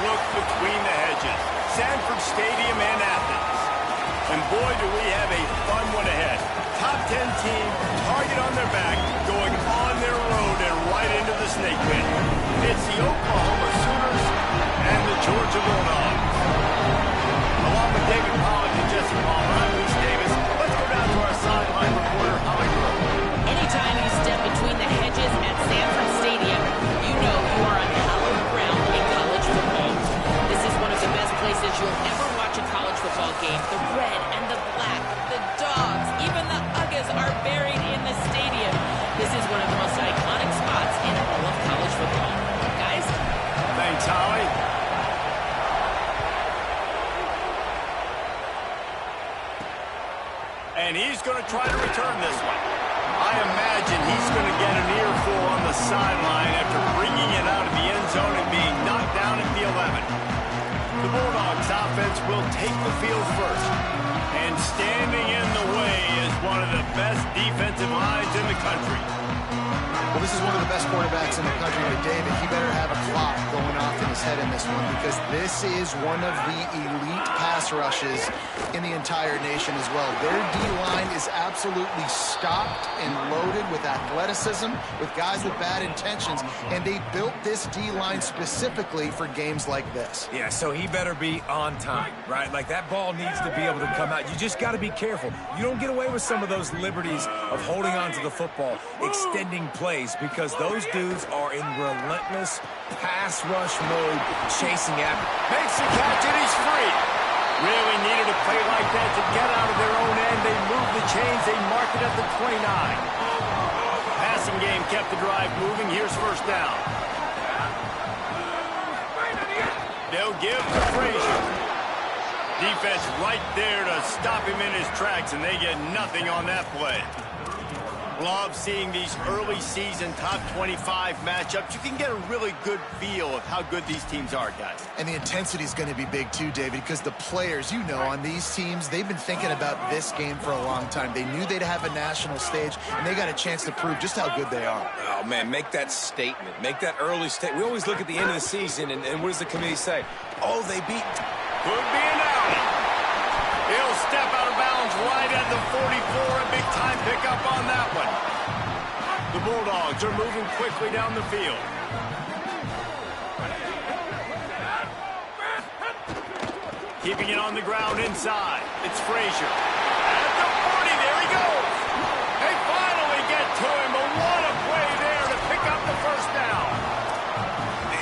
look between the hedges. Sanford Stadium and Athens. And boy, do we have a fun one ahead. Top 10 team, target on their back, going on their road and right into the snake pit. It's the Oklahoma Sooners and the Georgia Bulldogs. Along with David Pollack and Jesse Palmer, I'm Reese Davis. Let's go down to our sideline reporter, Holly Burke. Anytime you step between the hedges at Sanford Stadium, you know you are on hallowed ground in college football. This is one of the best places you'll ever watch a college football game. The red and the black, the dogs, even the Uggas are buried in the stadium. This is one of the most iconic spots in all of college football. Guys? Thanks, Holly. And he's going to try to return this one. I imagine he's going to get an earful on the sideline after bringing it out of the end zone and being knocked down at the 11. The Bulldogs offense will take the field first. And standing in the way is one of the best defensive lines in the country. Well, this is one of the best quarterbacks in the country, but David, he better have a clock going off in his head in this one because this is one of the elite pass rushes in the entire nation as well. Their D-line is absolutely stocked and loaded with athleticism, with guys with bad intentions, and they built this D-line specifically for games like this. Yeah, so he better be on time, right? Like, that ball needs to be able to come out. You just got to be careful. You don't get away with some of those liberties of holding on to the football, extending plays, because those dudes are in relentless pass rush mode, chasing after. Makes the catch and he's free. Really needed a play like that to get out of their own end. They moved the chains. They marked it at the 29. Passing game kept the drive moving. Here's first down. They'll give to Frazier. Defense right there to stop him in his tracks, and they get nothing on that play. Love seeing these early season top 25 matchups. You can get a really good feel of how good these teams are, guys. And the intensity is going to be big too, David, because the players, you know, on these teams, they've been thinking about this game for a long time. They knew they'd have a national stage, and they got a chance to prove just how good they are. Oh, man, make that statement. Make that early statement. We always look at the end of the season, and what does the committee say? Oh, they beat. Could be an outing. He'll step out of bounds right at the 44. A big-time pickup on that one. The Bulldogs are moving quickly down the field. Keeping it on the ground inside. It's Frazier. At the 40, there he goes. They finally get to him, but what a play there to pick up the first down.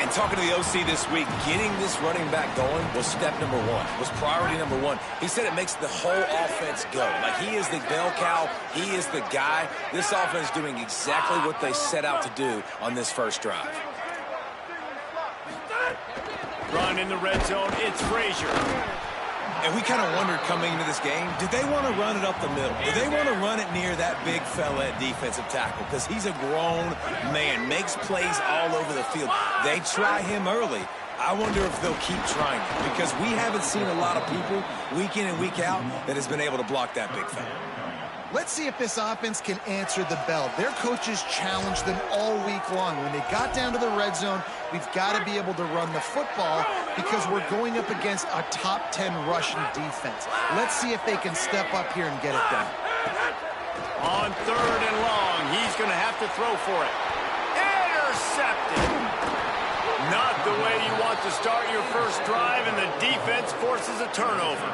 And talking to the OC this week, getting this running back going was step number one, was priority number one. He said it makes the whole offense go. Like, he is the bell cow. He is the guy. This offense is doing exactly what they set out to do on this first drive. Run in the red zone, it's Frazier. And we kind of wondered coming into this game, did they want to run it up the middle? Did they want to run it near that big fella at defensive tackle? Because he's a grown man, makes plays all over the field. They try him early. I wonder if they'll keep trying it, because we haven't seen a lot of people week in and week out that has been able to block that big fella. Let's see if this offense can answer the bell. Their coaches challenged them all week long. When they got down to the red zone, we've got to be able to run the football because we're going up against a top 10 rushing defense. Let's see if they can step up here and get it done. On third and long, he's going to have to throw for it. Intercepted. Not the way you want to start your first drive, and the defense forces a turnover.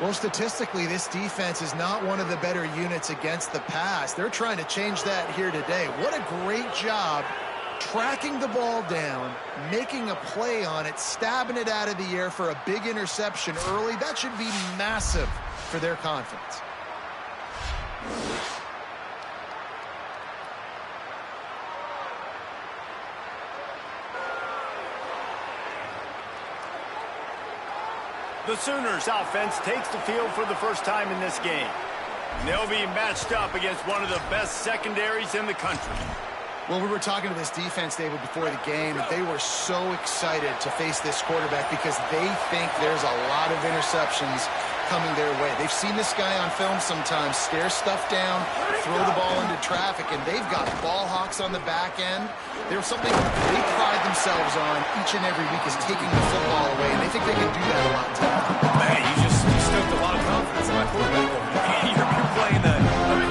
Well, statistically, this defense is not one of the better units against the pass. They're trying to change that here today. What a great job tracking the ball down, making a play on it, stabbing it out of the air for a big interception early. That should be massive for their confidence. The Sooners offense takes the field for the first time in this game. They'll be matched up against one of the best secondaries in the country. Well, we were talking to this defense, David, before the game, and they were so excited to face this quarterback because they think there's a lot of interceptions coming their way. They've seen this guy on film sometimes stare stuff down, throw the ball into traffic, and they've got ball hawks on the back end. There's something they pride themselves on each and every week is taking the football away, and they think they can do that a lot today. Man, you stoked a lot of confidence in my quarterback. You're playing a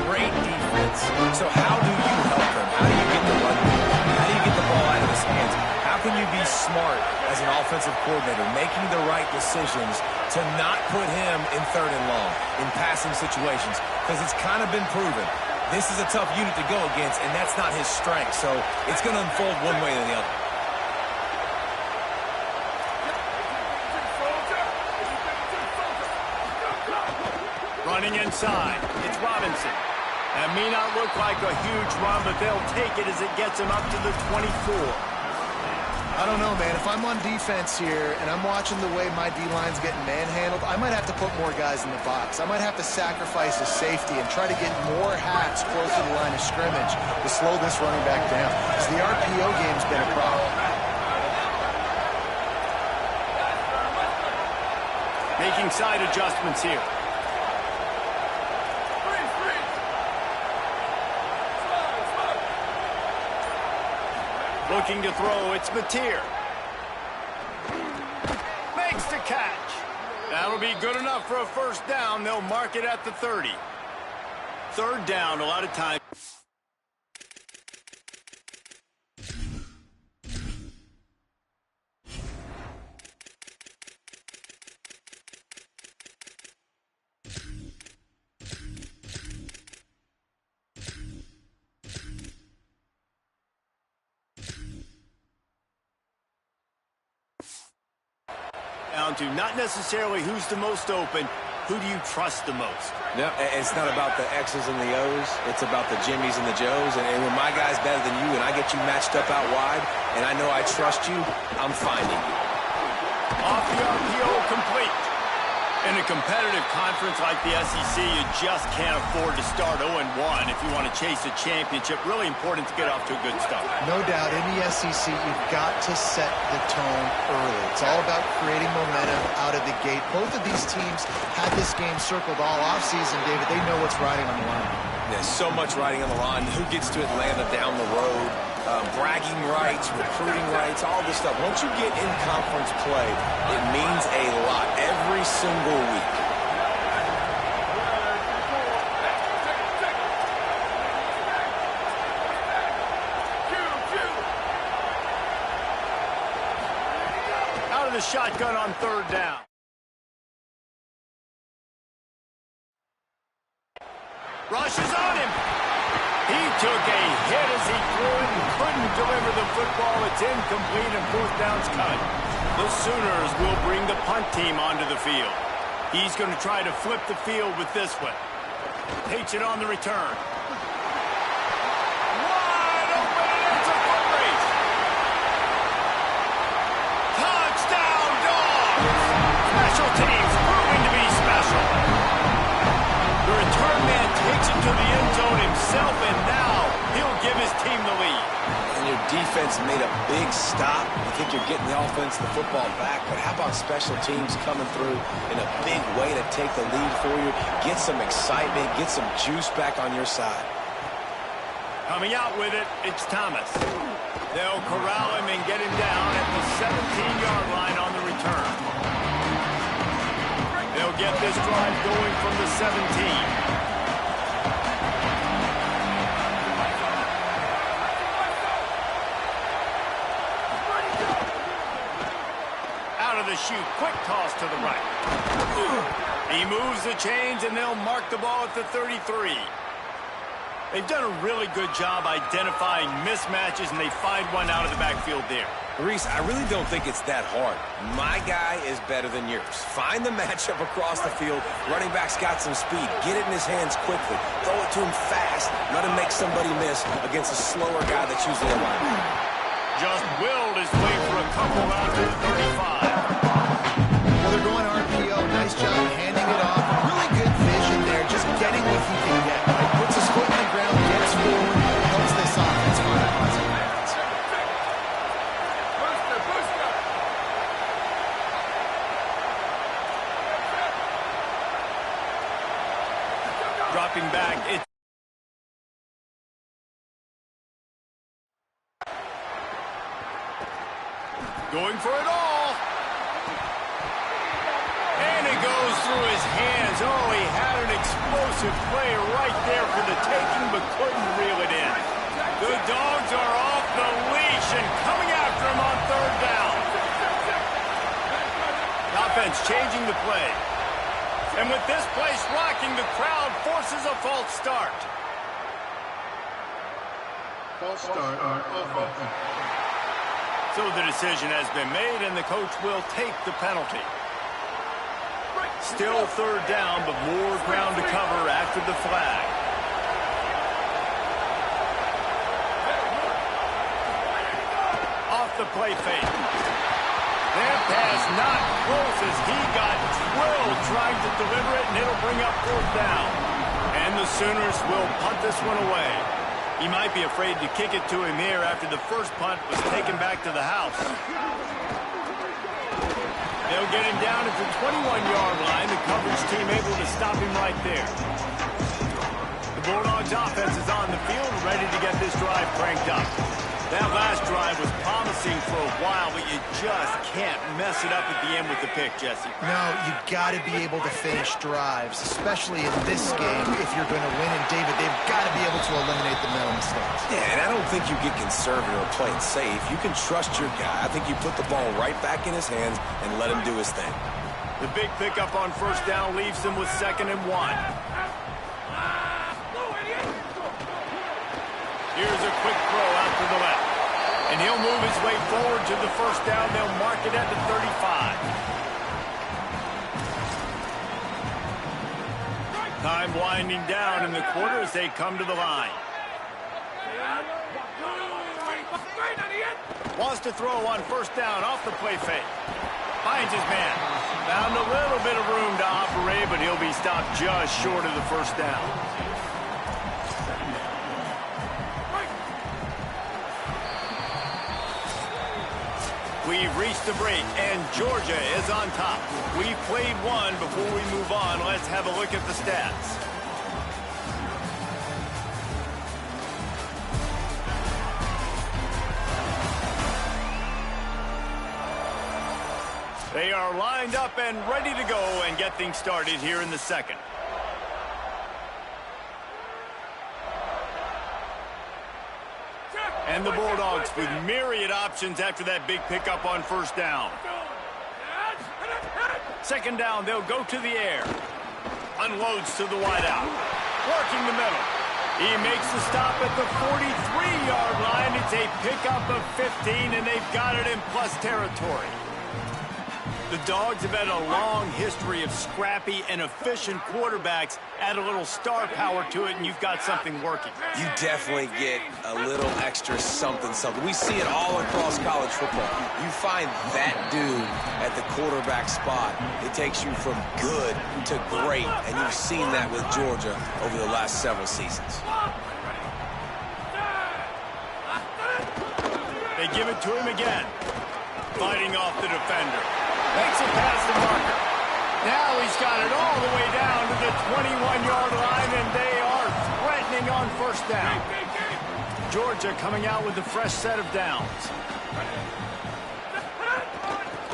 great defense. So how do you help them? How do you get the run? How do you get the ball out of his hands? How can you be smart as an offensive coordinator, making the right decisions to not put him in 3rd and long in passing situations? Because it's kind of been proven. This is a tough unit to go against, and that's not his strength. So it's going to unfold one way or the other. Running inside, it's Robinson. That may not look like a huge run, but they'll take it as it gets him up to the 24. I don't know, man. If I'm on defense here and I'm watching the way my D-line's getting manhandled, I might have to put more guys in the box. I might have to sacrifice a safety and try to get more hats close to the line of scrimmage to slow this running back down. Because the RPO game's been a problem. Making side adjustments here. Looking to throw, it's Mateer. Makes the catch. That'll be good enough for a first down. They'll mark it at the 30. 3rd down, a lot of time. Down to not necessarily who's the most open, who do you trust the most? No, it's not about the X's and the O's. It's about the Jimmies and the Joes. And when my guy's better than you and I get you matched up out wide and I know I trust you, I'm finding you. Off the RPO, complete. In a competitive conference like the SEC, you just can't afford to start 0-1 if you want to chase a championship. Really important to get off to a good start. No doubt, in the SEC, you've got to set the tone early. It's all about creating momentum out of the gate. Both of these teams had this game circled all offseason, David. They know what's riding on the line. There's so much riding on the line. Who gets to Atlanta down the road? Bragging rights, recruiting rights, all this stuff. Once you get in conference play, it means a lot every single week. Out of the shotgun on 3rd down. Rushes on him. He took a hit as he threw it and couldn't deliver the football. It's incomplete and 4th down's cut. The Sooners will bring the punt team onto the field. He's going to try to flip the field with this one. Takes it on the return. Wide open, and it's a foot race. Touchdown, Dogs! Special teams proving to be special. The return man takes it to the end zone himself, and now he'll give his team the lead. And your defense made a big stop. You think you're getting the offense, the football back, but how about special teams coming through in a big way to take the lead for you? Get some excitement, get some juice back on your side. Coming out with it, it's Thomas. They'll corral him and get him down at the 17-yard line on the return. They'll get this drive going from the 17. The shoot, quick toss to the right. He moves the chains and they'll mark the ball at the 33. They've done a really good job identifying mismatches, and they find one out of the backfield there. Reese, I really don't think it's that hard. My guy is better than yours. Find the matchup across the field. Running back's got some speed. Get it in his hands quickly. Throw it to him fast. Let him make somebody miss against a slower guy that's usually a linebacker. Just willed his way for a couple out to the 35. Well, they're going RPO. Nice job handing it off. Really good vision there, just getting what he can get. Right? Puts his foot in the ground, gets forward, helps this offense find positive balance. dropping back. Going for it all. And it goes through his hands. Oh, he had an explosive play right there for the taking, but couldn't reel it in. The Dogs are off the leash and coming after him on third down. Offense changing the play. And with this place rocking, the crowd forces a false start. False start on offense. So the decision has been made, and the coach will take the penalty. Still third down, but more ground to cover after the flag. Off the play fake. That pass not close as he got drilled trying to deliver it, and it'll bring up fourth down. And the Sooners will punt this one away. He might be afraid to kick it to him here after the first punt was taken back to the house. They'll get him down at the 21-yard line. The coverage team able to stop him right there. The Bulldogs offense is on the field, ready to get this drive cranked up. That last drive was promising for a while, but you just can't mess it up at the end with the pick, Jesse. No, you got to be able to finish drives, especially in this game if you're going to win. And, David, they've got to be able to eliminate the mental mistakes. Yeah, and I don't think you get conservative or play it safe. You can trust your guy. I think you put the ball right back in his hands and let him do his thing. The big pickup on first down leaves them with 2nd and 1. Here's a quick throw out to the left. And he'll move his way forward to the first down. They'll mark it at the 35. Time winding down in the quarter as they come to the line. Wants to throw on first down off the play fake. Finds his man. Found a little bit of room to operate, but he'll be stopped just short of the first down. We've reached the break, and Georgia is on top. We've played one. Before we move on, let's have a look at the stats. They are lined up and ready to go and get things started here in the second. And the Bulldogs with myriad options after that big pickup on first down. Second down, they'll go to the air. Unloads to the wideout. Working the middle. He makes the stop at the 43-yard line. It's a pickup of 15, and they've got it in plus territory. The Dogs have had a long history of scrappy and efficient quarterbacks. Add a little star power to it, and you've got something working. You definitely get a little extra something. We see it all across college football. You find that dude at the quarterback spot. It takes you from good to great, and you've seen that with Georgia over the last several seasons. They give it to him again. Fighting off the defender. Makes it past the marker. Now he's got it all the way down to the 21-yard line, and they are threatening on first down. Georgia coming out with a fresh set of downs.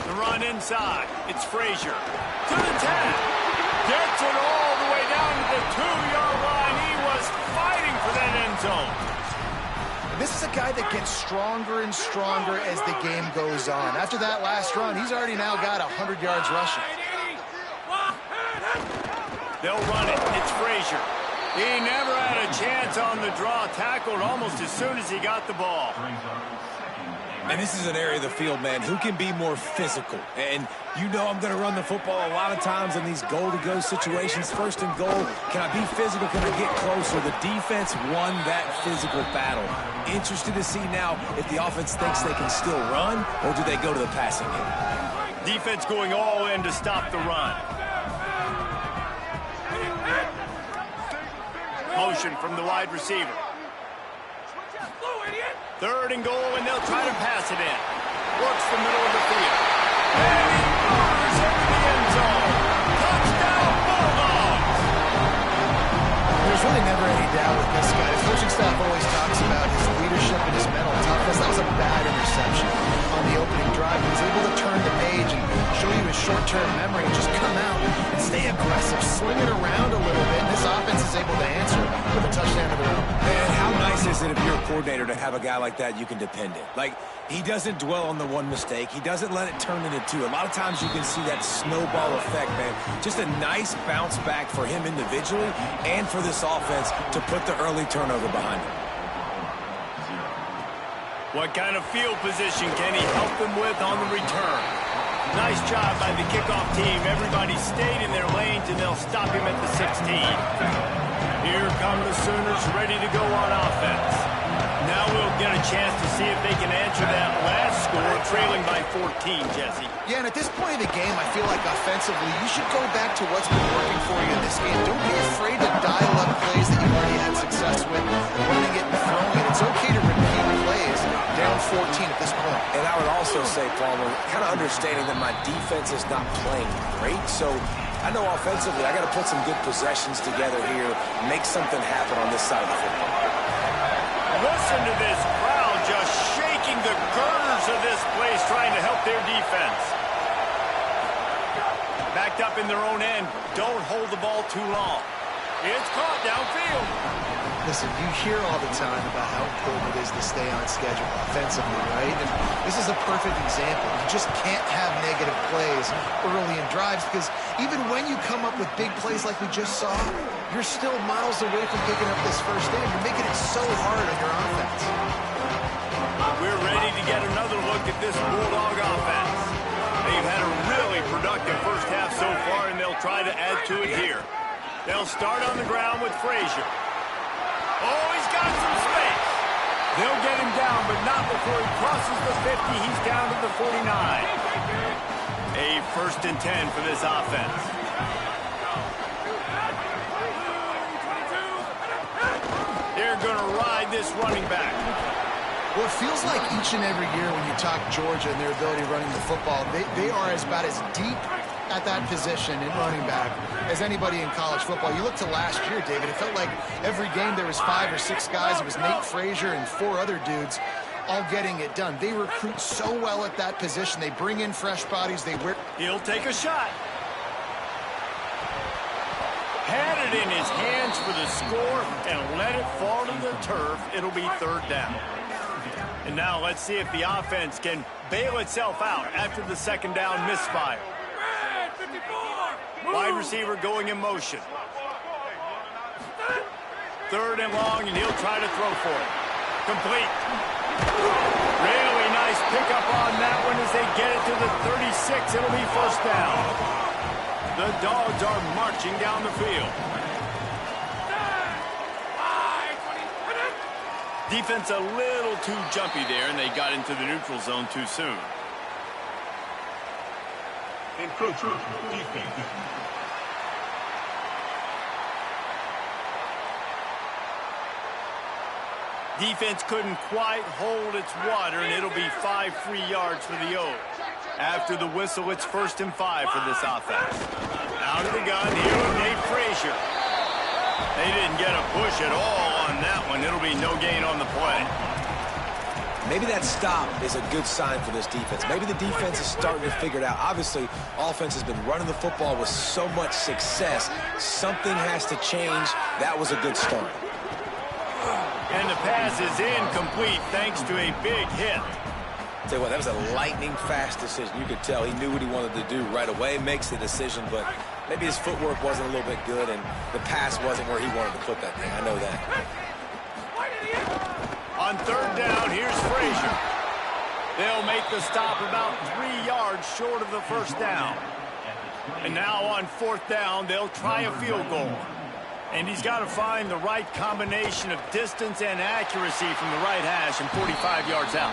The run inside. It's Frazier. To the 10. Gets it all the way down to the 2-yard line. He was fighting for that end zone. This is a guy that gets stronger and stronger as the game goes on. After that last run, he's already now got 100 yards rushing. They'll run it. It's Frazier. He never had a chance on the draw. Tackled almost as soon as he got the ball. And this is an area of the field, man, who can be more physical. And you know I'm going to run the football a lot of times in these goal-to-go situations. First and goal, can I be physical? Can I get closer? The defense won that physical battle. Interested to see now if the offense thinks they can still run, or do they go to the passing game? Defense going all in to stop the run. Motion from the wide receiver. Third and goal, and they'll try to pass it in. Works the middle of the field. And he fires into the end zone. Touchdown, Bulldogs! really never any doubt with this guy. The coaching staff always talks about his leadership and his mental toughness. That was a bad interception on the opening drive. He was able to turn the page and show you his short-term memory and just come out and stay aggressive, sling it around a little bit, and this offense is able to answer with a touchdown of their own. Man, how nice is it if you're a coordinator to have a guy like that you can depend on? Like, he doesn't dwell on the one mistake. He doesn't let it turn into two. A lot of times you can see that snowball effect, man. Just a nice bounce back for him individually and for this offense to put the early turnover behind him. What kind of field position can he help them with on the return? Nice job by the kickoff team. Everybody stayed in their lanes, and they'll stop him at the 16. Here come the Sooners ready to go on offense. Now we'll get a chance to see if they can answer that last score, trailing by 14, Jesse. Yeah, and at this point of the game, I feel like offensively, you should go back to what's been working for you in this game. Don't be afraid to dial up plays that you've already had success with, running it and throwing it. It's okay to repeat plays down 14 at this point. And I would also say, Palmer, kind of understanding that my defense is not playing great, so I know offensively I got to put some good possessions together here, make something happen on this side of the football. Listen to this crowd just shaking the girders of this place, trying to help their defense. Backed up in their own end. Don't hold the ball too long. It's caught downfield. Listen, you hear all the time about how important it is to stay on schedule offensively, right? And this is a perfect example. You just can't have negative plays early in drives because even when you come up with big plays like we just saw, you're still miles away from picking up this first down. You're making it so hard on your offense. We're ready to get another look at this Bulldog offense. They've had a really productive first half so far, and they'll try to add to it here. They'll start on the ground with Frazier. Oh, he's got some space. They'll get him down, but not before he crosses the 50. He's down to the 49. A 1st and 10 for this offense. They're going to ride this running back. Well, it feels like each and every year when you talk Georgia and their ability running the football, they are about as deep at that position in running back as anybody in college football. You look to last year, David, it felt like every game there was 5 or 6 guys. It was Nate Frazier and 4 other dudes all getting it done. They recruit so well at that position. They bring in fresh bodies. He'll take a shot. Had it in his hands for the score and let it fall to the turf. It'll be 3rd down. And now let's see if the offense can bail itself out after the 2nd down misfire. Wide receiver going in motion. 3rd and long, and he'll try to throw for it. Complete. Really nice pickup on that one as they get it to the 36. It'll be 1st down. The Dogs are marching down the field. Defense a little too jumpy there, and they got into the neutral zone too soon. Encroachment defense. Defense couldn't quite hold its water, and it'll be 5 free yards for the O's. After the whistle, it's 1st and 5 for this offense. Out of the gun, here with Nate Frazier. They didn't get a push at all on that one. It'll be no gain on the play. Maybe that stop is a good sign for this defense. Maybe the defense is starting to figure it out. Obviously, offense has been running the football with so much success. Something has to change. That was a good start. And the pass is incomplete thanks to a big hit. Tell you what, that was a lightning-fast decision. You could tell he knew what he wanted to do right away, makes the decision, but maybe his footwork wasn't a little bit good, and the pass wasn't where he wanted to put that thing. I know that. On 3rd down, here's Frazier. They'll make the stop about 3 yards short of the 1st down. And now on 4th down, they'll try a field goal. And he's got to find the right combination of distance and accuracy from the right hash and 45 yards out.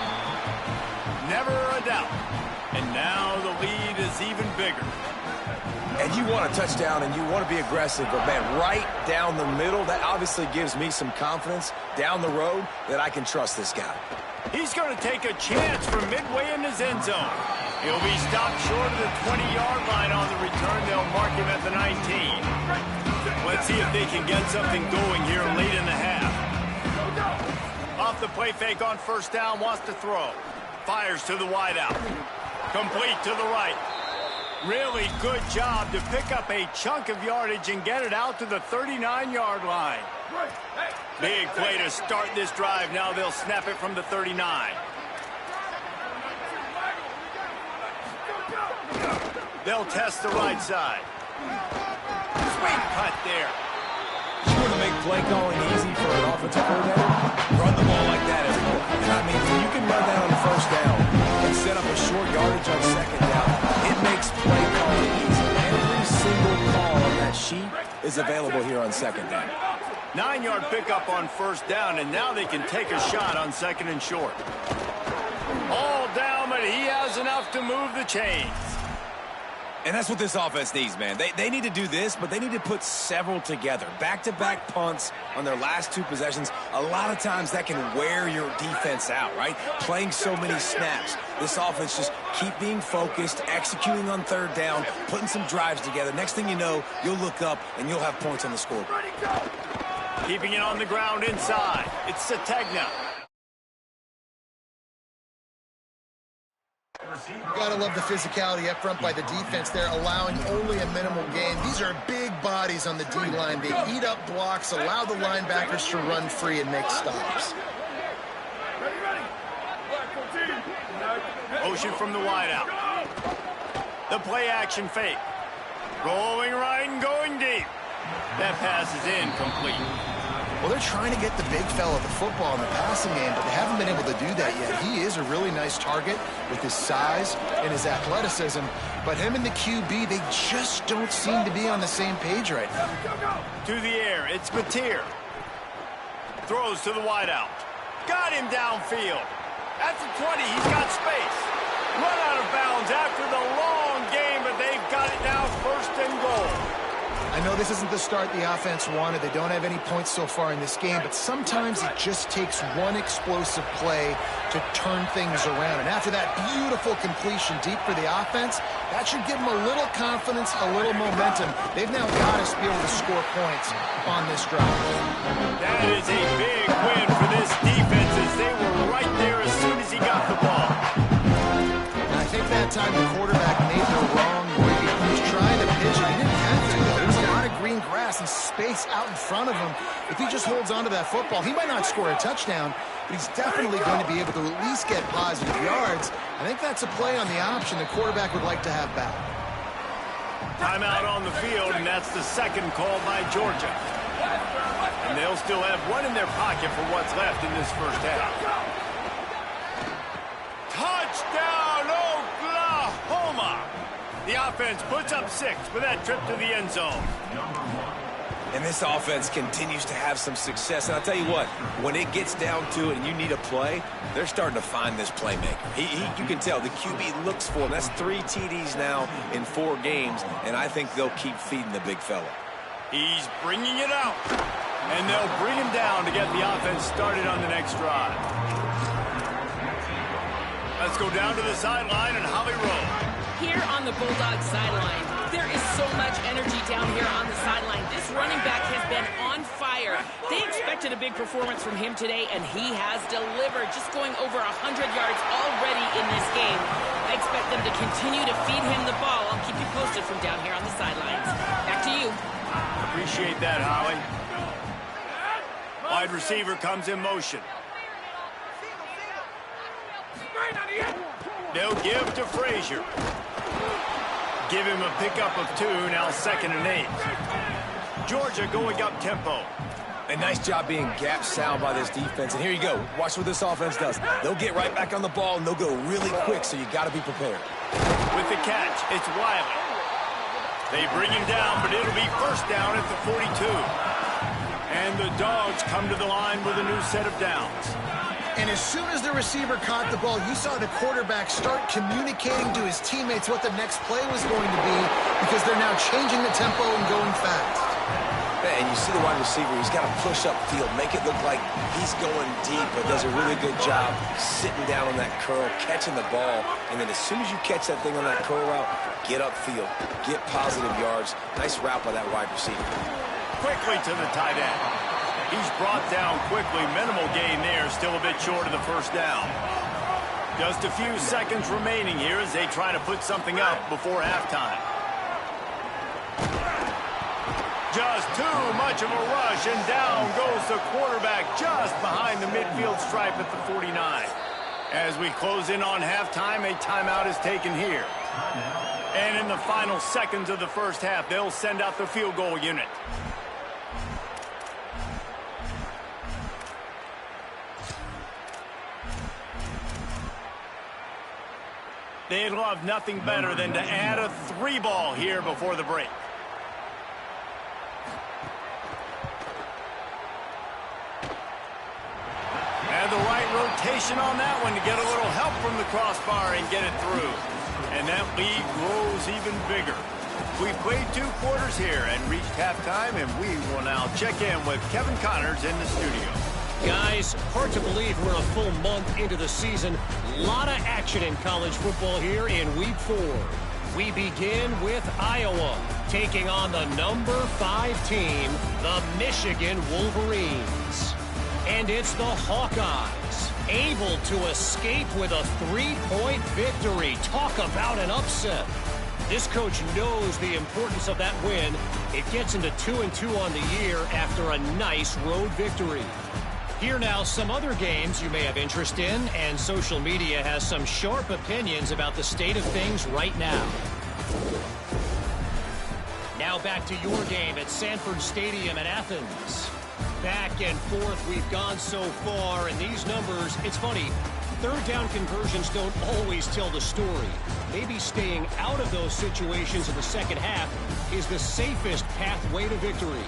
Never a doubt. And now the lead is even bigger. And you want a touchdown and you want to be aggressive, but man, right down the middle, that obviously gives me some confidence down the road that I can trust this guy. He's going to take a chance from midway in his end zone. He'll be stopped short of the 20-yard line on the return. They'll mark him at the 19. Let's see if they can get something going here late in the half. Off the play fake on first down, wants to throw. Fires to the wideout. Complete to the right. Really good job to pick up a chunk of yardage and get it out to the 39-yard line. Big play to start this drive. Now they'll snap it from the 39. They'll test the right side. Sweet cut there. You want to make play calling easy for an offensive coordinator? Run the ball like that every play. And I mean, when you can run that on the first down and set up a short yardage on second down, it makes play calling easy. Every single call on that sheet is available here on second down. 9-yard pickup on first down, and now they can take a shot on second and short. All down, but he has enough to move the chains. And that's what this offense needs, man. They need to do this, but they need to put several together. Back-to-back punts on their last 2 possessions. A lot of times that can wear your defense out, right? Playing so many snaps. This offense just keep being focused, executing on third down, putting some drives together. Next thing you know, you'll look up and you'll have points on the scoreboard. Keeping it on the ground inside. It's Sategna. You gotta love the physicality up front by the defense there, allowing only a minimal gain. These are big bodies on the D-line. They eat up blocks, allow the linebackers to run free and make stops. Motion from the wideout. The play action fake. Rolling right and going deep. That pass is incomplete. Well, they're trying to get the big fella the football in the passing game, but they haven't been able to do that yet. He is a really nice target with his size and his athleticism, but him and the QB, they just don't seem to be on the same page right now. To the air, it's Mateer. Throws to the wideout. Got him downfield. At the 20, he's got space. Run out of bounds after the long game, but they've got it now first and goal. I know this isn't the start the offense wanted. They don't have any points so far in this game, but sometimes it just takes one explosive play to turn things around. And after that beautiful completion deep for the offense, that should give them a little confidence, a little momentum. They've now got to be able to score points on this drive. That is a big win for this defense as they were right there as soon as he got the ball. And I think that time the quarterback made the wrong read. He was trying to pitch it. He didn't have to, though. There's a lot of green grass and space out in front of him. If he just holds on to that football, he might not score a touchdown, but he's definitely going to be able to at least get positive yards. I think that's a play on the option the quarterback would like to have back. Timeout on the field, and that's the second call by Georgia. And they'll still have one in their pocket for what's left in this first half. Touchdown, Oklahoma! The offense puts up 6 with that trip to the end zone. And this offense continues to have some success. And I'll tell you what, when it gets down to it and you need a play, they're starting to find this playmaker. You can tell the QB looks for him. That's 3 TDs now in 4 games, and I think they'll keep feeding the big fella. He's bringing it out. And they'll bring him down to get the offense started on the next drive. Let's go down to the sideline and Holly Rowe. Here on the Bulldogs sideline, there is so much energy down here on the sideline. This running back has been on fire. They expected a big performance from him today, and he has delivered, just going over 100 yards already in this game. I expect them to continue to feed him the ball. I'll keep you posted from down here on the sidelines. Back to you. Appreciate that, Holly. Wide receiver comes in motion. They'll give to Frazier. Give him a pickup of 2, now 2nd and 8. Georgia going up tempo. A nice job being gap sound by this defense. And here you go. Watch what this offense does. They'll get right back on the ball, and they'll go really quick, so you got to be prepared. With the catch, it's Wiley. They bring him down, but it'll be first down at the 42. And the Dogs come to the line with a new set of downs. And as soon as the receiver caught the ball, you saw the quarterback start communicating to his teammates what the next play was going to be, because they're now changing the tempo and going fast. And you see the wide receiver, he's got to push up field, make it look like he's going deep, but does a really good job sitting down on that curl, catching the ball, and then as soon as you catch that thing on that curl route, get upfield, get positive yards. Nice route by that wide receiver. quickly to the tight end. He's brought down quickly. Minimal gain there. Still a bit short of the first down. Just a few seconds remaining here as they try to put something up before halftime. Just too much of a rush, and down goes the quarterback just behind the midfield stripe at the 49. As we close in on halftime, a timeout is taken here. And in the final seconds of the first half, they'll send out the field goal unit. They'd love nothing better than to add a 3-ball here before the break. And the right rotation on that one to get a little help from the crossbar and get it through. And that lead grows even bigger. We played 2 quarters here and reached halftime, and we will now check in with Kevin Connors in the studio. Guys, hard to believe we're a full month into the season. A lot of action in college football here in Week 4. We begin with Iowa, taking on the number 5 team, the Michigan Wolverines. And it's the Hawkeyes, able to escape with a 3-point victory. Talk about an upset. This coach knows the importance of that win. It gets into 2-2 on the year after a nice road victory. Here now, some other games you may have interest in, and social media has some sharp opinions about the state of things right now. Now back to your game at Sanford Stadium in Athens. Back and forth we've gone so far, and these numbers, it's funny, third down conversions don't always tell the story. Maybe staying out of those situations in the second half is the safest pathway to victory.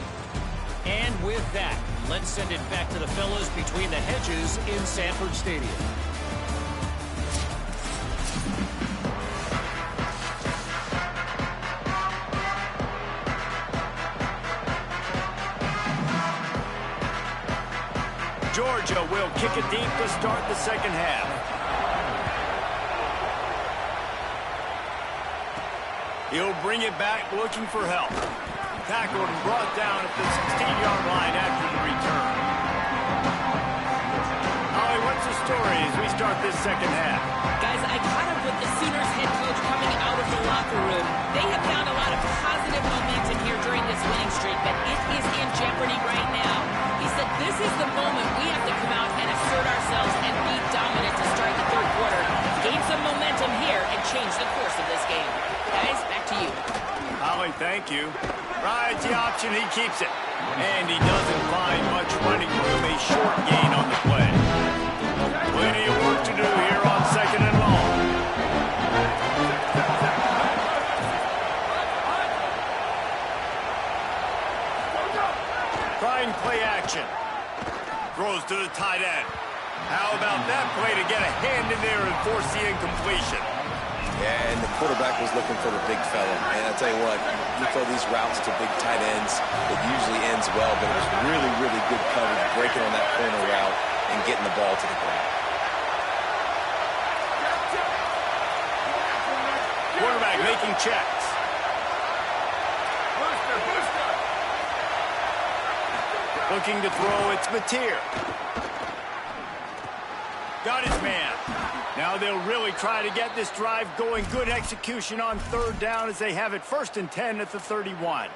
And with that, let's send it back to the fellas between the hedges in Sanford Stadium. Georgia will kick it deep to start the second half. He'll bring it back looking for help. Tackled and brought down at the 16-yard line after the return. Holly, what's the story as we start this second half? Guys, I caught up with the Sooners head coach coming out of the locker room. They have found a lot of positive momentum here during this winning streak, but it is in jeopardy right now. He said this is the moment we have to come out and assert ourselves and be dominant to start the third quarter. Gain some momentum here and change the course of this game. Guys, back to you. Holly, thank you. Rides the option, he keeps it. And he doesn't find much running room, a short gain on the play. Plenty of work to do here on second and long. Trying play action. Throws to the tight end. How about that play to get a hand in there and force the incompletion? Yeah, and the quarterback was looking for the big fella. And I'll tell you what, you throw these routes to big tight ends, it usually ends well, but it was really, really good coverage, breaking on that corner route and getting the ball to the ground. Quarterback making checks. Looking to throw, it's Mateer. Got his man. Now they'll really try to get this drive going. Good execution on third down as they have it 1st and 10 at the 31.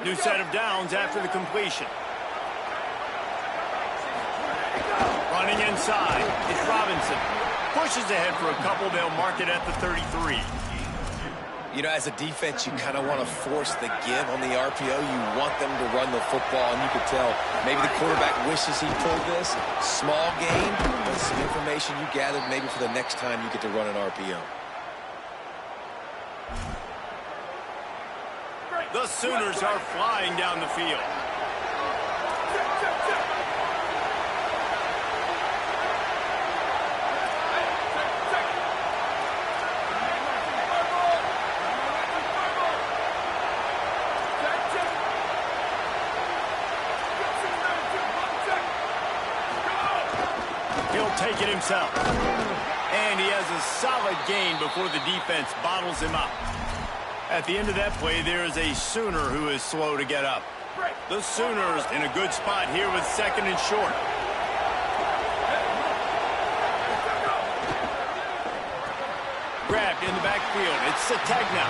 New set of downs after the completion. Running inside, it's Robinson. Pushes ahead for a couple. They'll mark it at the 33. You know, as a defense, you kind of want to force the give on the RPO. You want them to run the football, and you could tell maybe the quarterback wishes he pulled this. Small gain, but some information you gathered maybe for the next time you get to run an RPO. The Sooners are flying down the field. He'll take it himself. And he has a solid gain before the defense bottles him up. At the end of that play, there is a Sooner who is slow to get up. The Sooners in a good spot here with second and short. Grabbed in the backfield. It's Sategna.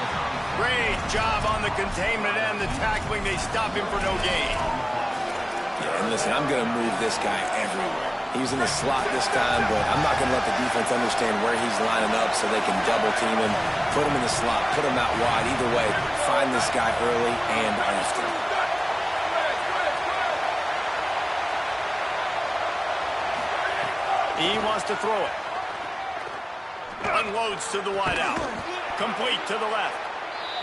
Great job on the containment and the tackling. They stop him for no gain. Yeah, and listen, I'm going to move this guy everywhere. He's in the slot this time, but I'm not going to let the defense understand where he's lining up so they can double team him, put him in the slot, put him out wide. Either way, find this guy early and often. He wants to throw it. Unloads to the wideout. Complete to the left.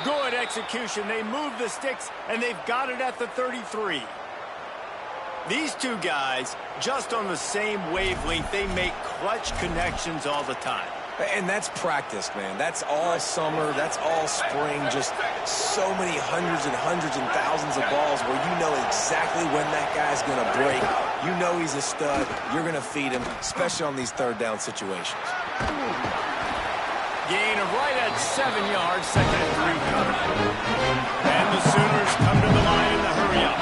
Good execution. They move the sticks, and they've got it at the 33. These two guys, just on the same wavelength, they make clutch connections all the time. And that's practice, man. That's all summer. That's all spring. Just so many hundreds and thousands of balls where you know exactly when that guy's going to break. You know he's a stud. You're going to feed him, especially on these third down situations. Gain of right at 7 yards, second and 3 coming. And the Sooners come to the line in the hurry-up.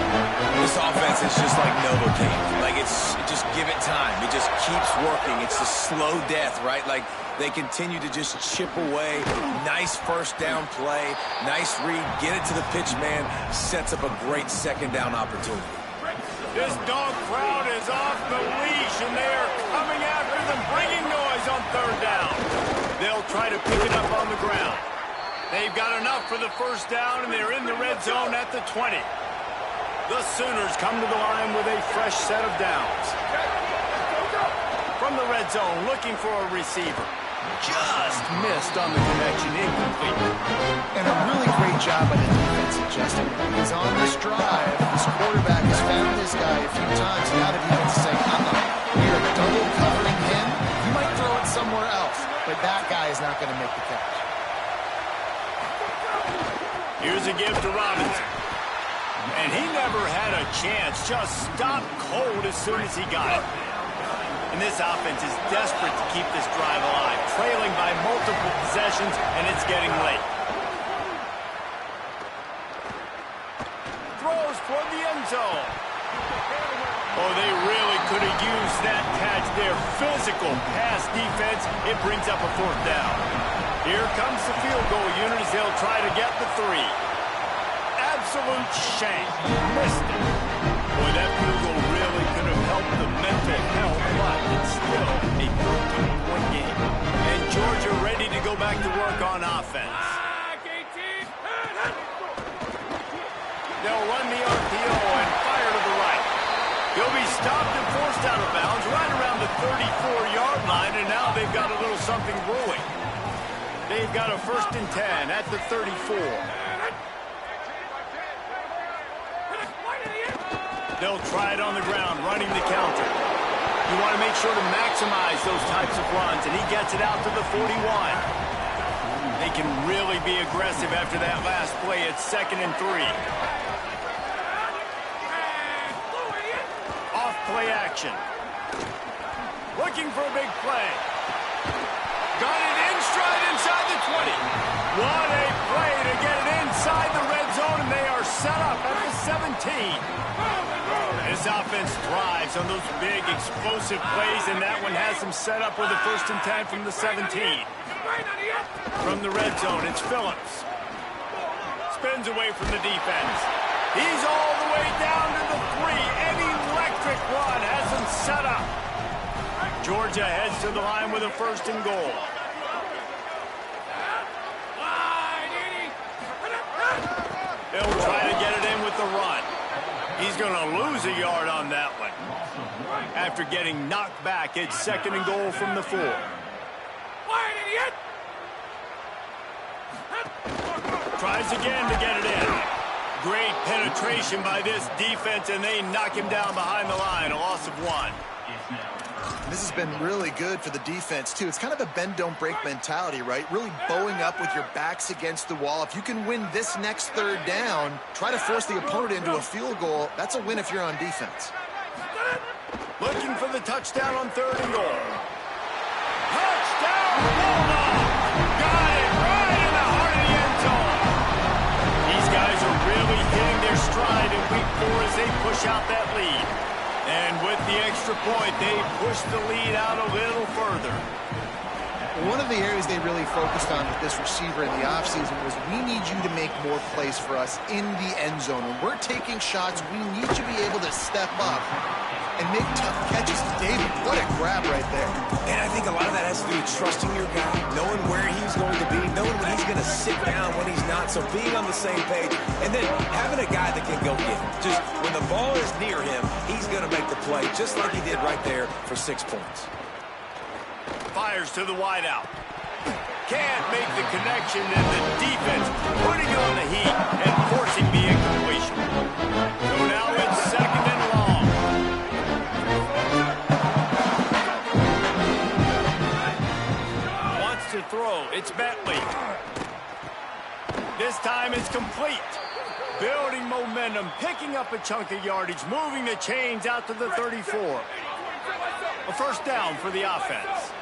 This offense is just like Novocaine. Like, just give it time. It just keeps working. It's a slow death, right? Like, they continue to just chip away. Nice first down play. Nice read. Get it to the pitch man. Sets up a great second down opportunity. This dog crowd is off the leash, and they are coming after them, bringing noise on third down. They'll try to pick it up on the ground. They've got enough for the first down, and they're in the red zone at the 20. The Sooners come to the line with a fresh set of downs. From the red zone, looking for a receiver. Just missed on the connection, incomplete. And a really great job by the defense, Justin. He's on this drive. This quarterback has found this guy a few times. Now the defense is saying, we are double covering him. You might throw it somewhere else, but that guy is not going to make the catch. Here's a give to Robinson. And he never had a chance. Just stopped cold as soon as he got it. And this offense is desperate to keep this drive alive, trailing by multiple possessions, and it's getting late. Throws for the end zone. Oh, they really could have used that catch there. Physical pass defense. It brings up a fourth down. Here comes the field goal unit as they'll try to get the 3. Absolute shank. Missed it. Boy, that field goal really could have helped the mental health, but it's still a 14-point game. And Georgia ready to go back to work on offense. They'll run the RPO and fire to the right. He'll be stopped and forced out of bounds right around the 34-yard line, and now they've got a little something brewing. They've got a 1st and 10 at the 34. They'll try it on the ground, running the counter. You want to make sure to maximize those types of runs, and he gets it out to the 41. They can really be aggressive after that last play. It's 2nd and 3. Off play action. Looking for a big play. Got it in stride inside the 20. What a play to get it inside the red zone, and they are set up at the 17. This offense thrives on those big, explosive plays, and that one has them set up with a 1st and 10 from the 17. From the red zone, it's Phillips. Spins away from the defense. He's all the way down to the 3. An electric run has them set up. Georgia heads to the line with a 1st and goal. They'll try to get it in with the run. He's going to lose a yard on that one. After getting knocked back, it's 2nd and goal from the 4. Tries again to get it in. Great penetration by this defense, and they knock him down behind the line. A loss of 1. This has been really good for the defense, too. It's kind of a bend-don't-break mentality, right? Really bowing up with your backs against the wall. If you can win this next 3rd down, try to force the opponent into a field goal. That's a win if you're on defense. Looking for the touchdown on 3rd and goal. Touchdown, Bulldog! Got it right in the heart of the end zone. their stride in week 4 as they push out that lead. And with the extra point, they push the lead out a little further. One of the areas they really focused on with this receiver in the offseason was we need you to make more plays for us in the end zone. When we're taking shots, we need you to be able to step up and make tough catches. David, what a grab right there. And I think a lot of that has to do with trusting your guy, knowing where he's going to be, knowing when he's going to sit down, when he's not, so being on the same page, and then having a guy that can go get it. Just when the ball is near him, he's going to make the play, just like he did right there for 6 points. Fires to the wideout. Can't make the connection, and the defense putting on the heat and forcing the incompletion. So now it's 2nd and long. Wants to throw. It's Bentley. This time it's complete. Building momentum, picking up a chunk of yardage, moving the chains out to the 34. A first down for the offense.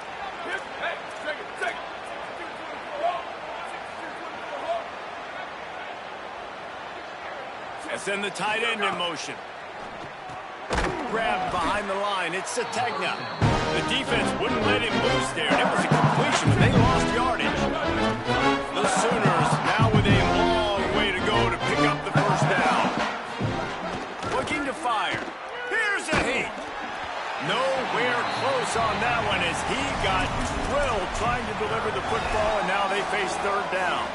And send the tight end in motion. Grabbed behind the line. It's Sategna. The defense wouldn't let him loose there. It was a completion, but they lost yardage. The Sooners now with a long way to go to pick up the first down. Looking to fire. Here's a heat. Nowhere close on that one as he got drilled trying to deliver the football, and now they face 3rd down.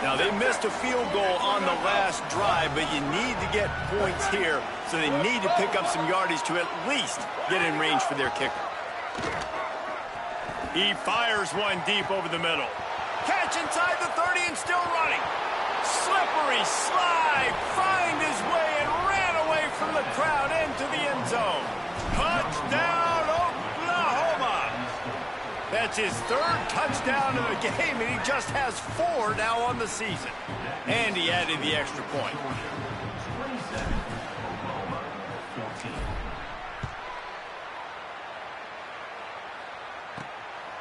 Now, they missed a field goal on the last drive, but you need to get points here, so they need to pick up some yardage to at least get in range for their kicker. He fires one deep over the middle. Catch inside the 30 and still running. Slippery slide, find his way and ran away from the crowd into the end zone. Touchdown, Oklahoma! That's his 3rd touchdown of the game, and he just has 4 now on the season. And he added the extra point.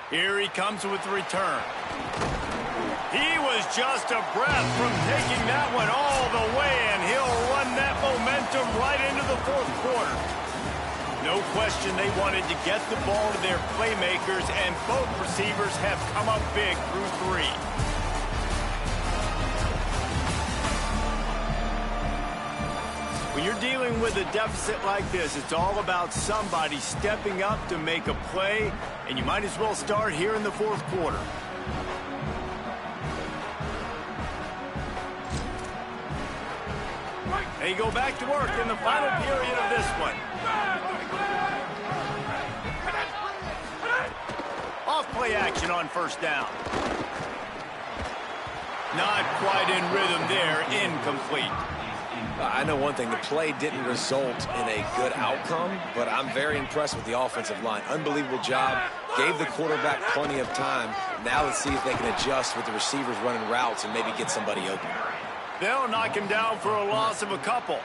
Here he comes with the return. He was just a breath from taking that one all the way, and he'll run that momentum right into the 4th quarter. No question they wanted to get the ball to their playmakers, and both receivers have come up big through 3. When you're dealing with a deficit like this, it's all about somebody stepping up to make a play, and you might as well start here in the 4th quarter. They go back to work in the final period of this one. Off-play action on first down. Not quite in rhythm there, incomplete. I know one thing, the play didn't result in a good outcome, but I'm very impressed with the offensive line. Unbelievable job, gave the quarterback plenty of time. Now let's see if they can adjust with the receivers running routes and maybe get somebody open. They'll knock him down for a loss of a couple.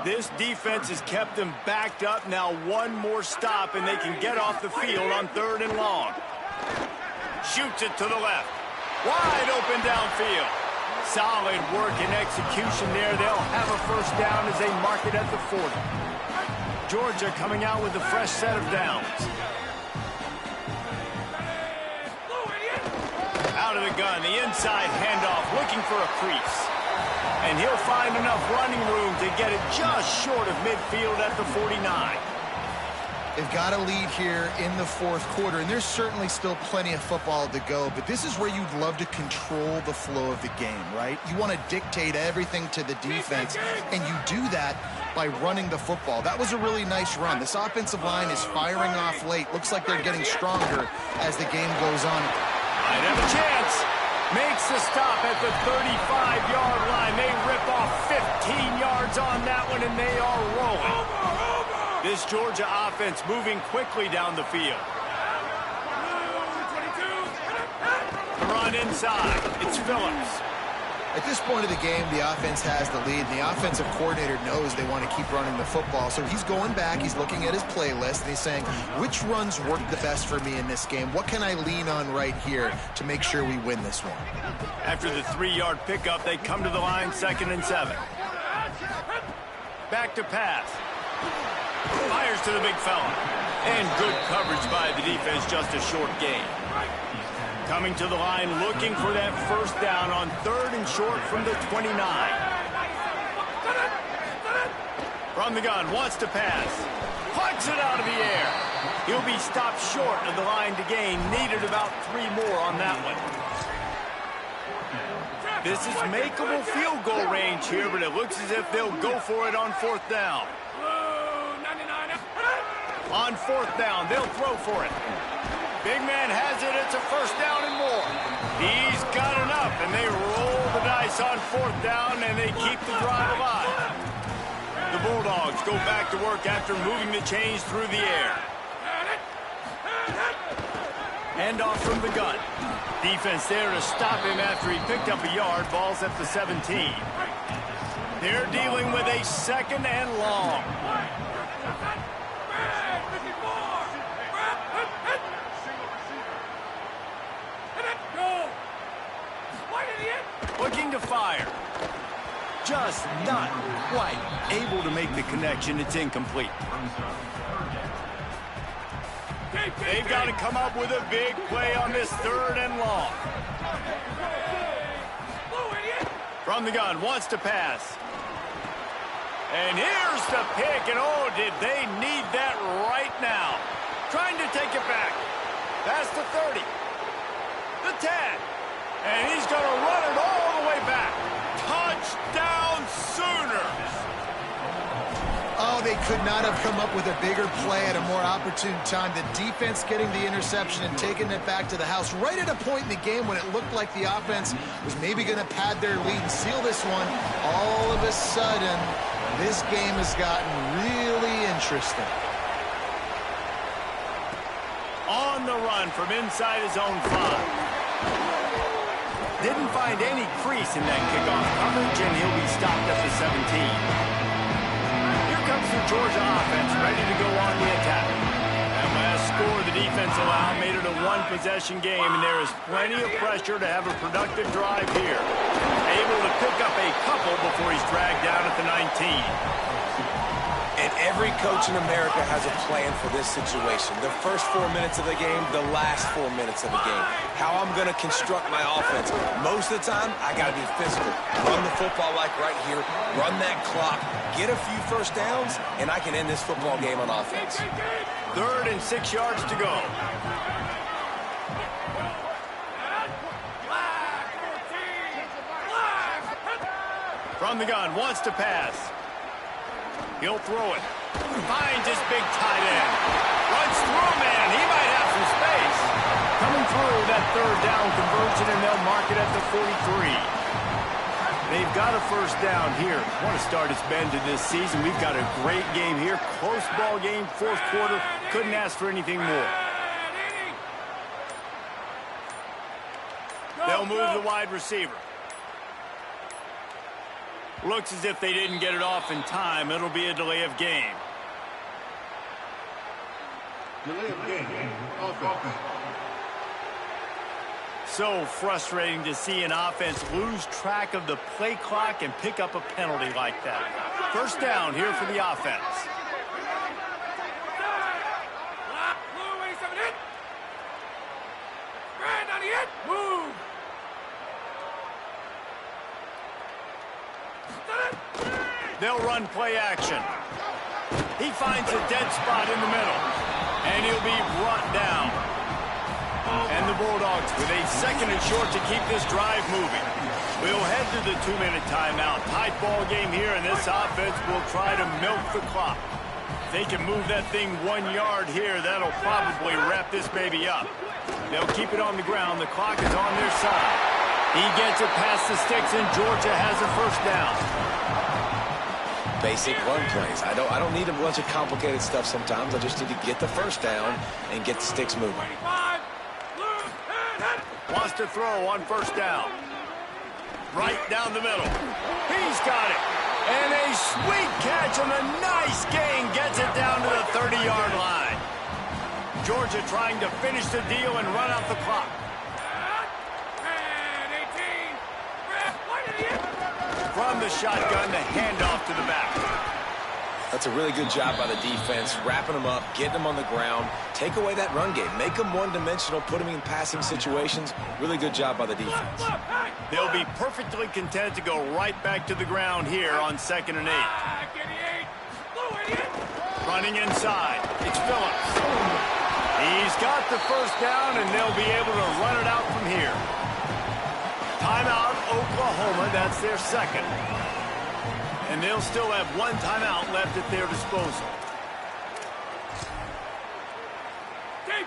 This defense has kept them backed up. Now one more stop, and they can get off the field on 3rd and long. Shoots it to the left. Wide open downfield. Solid work and execution there. They'll have a first down as they mark it at the 40. Georgia coming out with a fresh set of downs. Out of the gun, the inside handoff, looking for a crease. And he'll find enough running room to get it just short of midfield at the 49. They've got a lead here in the 4th quarter, and there's certainly still plenty of football to go, but this is where you'd love to control the flow of the game, right? You want to dictate everything to the defense, and you do that by running the football. That was a really nice run. This offensive line is firing off late. Looks like they're getting stronger as the game goes on. Might have a chance. Makes the stop at the 35-yard line. They rip off 15 yards on that one, and they are rolling. This Georgia offense moving quickly down the field. The run inside. It's Phillips. At this point of the game, the offense has the lead. The offensive coordinator knows they want to keep running the football. So he's going back, he's looking at his playlist, and he's saying, which runs work the best for me in this game? What can I lean on right here to make sure we win this one? After the 3-yard pickup, they come to the line 2nd and 7. Back to pass. Fires to the big fella. And good coverage by the defense, just a short gain. Coming to the line, looking for that first down on 3rd and short from the 29. From the gun, wants to pass. Punts it out of the air. He'll be stopped short of the line to gain. Needed about 3 more on that one. This is makeable field goal range here, but it looks as if they'll go for it on 4th down. On 4th down, they'll throw for it. Big man has it. It's a first down and more. He's got enough, and they roll the dice on 4th down, and they keep the drive alive. The Bulldogs go back to work after moving the chains through the air. Hand off from the gun. Defense there to stop him after he picked up a yard. Ball's at the 17. They're dealing with a 2nd and long. Looking to fire. Just not quite able to make the connection. It's incomplete. They've got to come up with a big play on this 3rd and long. From the gun, wants to pass. And here's the pick, and oh, did they need that right now. Trying to take it back. Past the 30. The 10. And he's going to run it all the way back. Touchdown Sooners! Oh, they could not have come up with a bigger play at a more opportune time. The defense getting the interception and taking it back to the house right at a point in the game when it looked like the offense was maybe going to pad their lead and seal this one. All of a sudden, this game has gotten really interesting. On the run from inside his own 5. Didn't find any crease in that kickoff coverage, and he'll be stopped at the 17. Here comes the Georgia offense, ready to go on the attack. That last score the defense allowed made it a 1-possession game, and there is plenty of pressure to have a productive drive here. Able to pick up a couple before he's dragged down at the 19. And every coach in America has a plan for this situation. The first 4 minutes of the game, the last 4 minutes of the game. How I'm going to construct my offense. Most of the time, I got to be physical. Run the football like right here. Run that clock. Get a few first downs, and I can end this football game on offense. 3rd and 6 yards to go. From the gun, wants to pass. He'll throw it. Finds his big tight end. Runs through a man. He might have some space. Coming through that 3rd down conversion, and they'll mark it at the 43. They've got a first down here. What a start it's been to this season. We've got a great game here. Close ball game, 4th quarter. Couldn't ask for anything more. They'll move the wide receiver. Looks as if they didn't get it off in time. It'll be a delay of game. Delay of game. Offense. So frustrating to see an offense lose track of the play clock and pick up a penalty like that. First down here for the offense. Move! They'll run play action. He finds a dead spot in the middle, and he'll be brought down. And the Bulldogs with a 2nd and short to keep this drive moving. We'll head to the 2-minute timeout. Tight ball game here, and this offense will try to milk the clock. If they can move that thing 1 yard here, that'll probably wrap this baby up. They'll keep it on the ground. The clock is on their side. He gets it past the sticks, and Georgia has a first down. Basic run plays. I don't need a bunch of complicated stuff sometimes. I just need to get the first down and get the sticks moving. Wants to throw on first down. Right down the middle. He's got it. And a sweet catch and a nice gain gets it down to the 30-yard line. Georgia trying to finish the deal and run out the clock. From the shotgun, the handoff to the back. That's a really good job by the defense, wrapping them up, getting them on the ground. Take away that run game. Make them one-dimensional, put them in passing situations. Really good job by the defense. They'll be perfectly content to go right back to the ground here on 2nd and 8. Running inside, it's Phillips. He's got the first down, and they'll be able to run it out from here. Timeout, Oklahoma. That's their second. And they'll still have one timeout left at their disposal.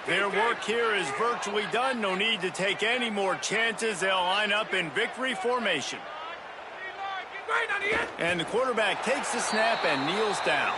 Their work here is virtually done. No need to take any more chances. They'll line up in victory formation. And the quarterback takes the snap and kneels down.